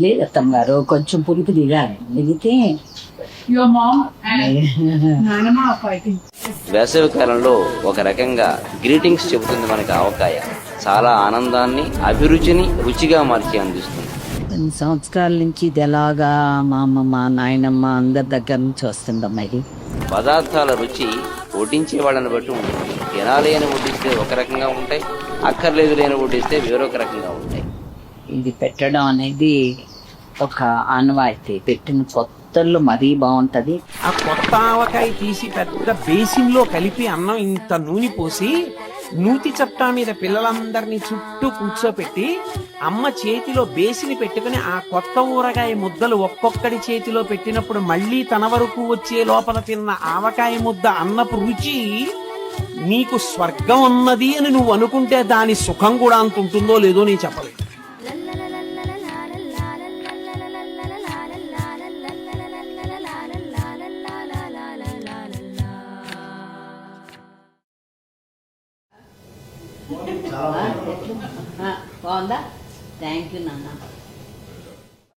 లేదు అత్తమ్మ గారు, కొంచెం పులుపు దిగాలి, దిగితే Your mom and Nainama are fighting. వేసవి కాలంలో ఒక రకంగా గ్రీటింగ్స్ చెబుతుంది మనకి ఆవకాయ. చాలా ఆనందాన్ని, అభిరుచిని రుచిగా మార్చి అందిస్తుంది. కొన్ని సంవత్సరాల నుంచి ఇది ఎలాగా మా అమ్మమ్మ నాయనమ్మ అందరి దగ్గర నుంచి వస్తుందమ్మా ఇది. పదార్థాల రుచి వడ్డించే వాళ్ళని బట్టి ఉంటుంది. తినాలి అని వడ్డిస్తే ఒక రకంగా ఉంటాయి, అక్కర్లేదు లేని వడ్డిస్తే వేరొక రకంగా ఉంటాయి. ఇది పెట్టడం అనేది ఒక ఆనవాయితీ. పెట్టిన కొత్తల్లో మరీ బాగుంటది. ఆ కొత్త ఆవకాయ తీసి పెద్ద బేసిన్ లో కలిపి అన్నం ఇంత నూనె పోసి నూతి చట్టా మీద పిల్లలందరినీ చుట్టూ కూర్చోపెట్టి అమ్మ చేతిలో బేసిని పెట్టుకుని ఆ కొత్త ఊరగాయ ముద్దలు ఒక్కొక్కడి చేతిలో పెట్టినప్పుడు మళ్ళీ తన వరకు వచ్చే లోపల తిన్న ఆవకాయ ముద్ద అన్నపు రుచి నీకు స్వర్గం ఉన్నది అని నువ్వు అనుకుంటే దాని సుఖం కూడా అంత ఉంటుందో లేదో నేను చెప్పలేదు. బాగుందా? థ్యాంక్ యూ నాన్న.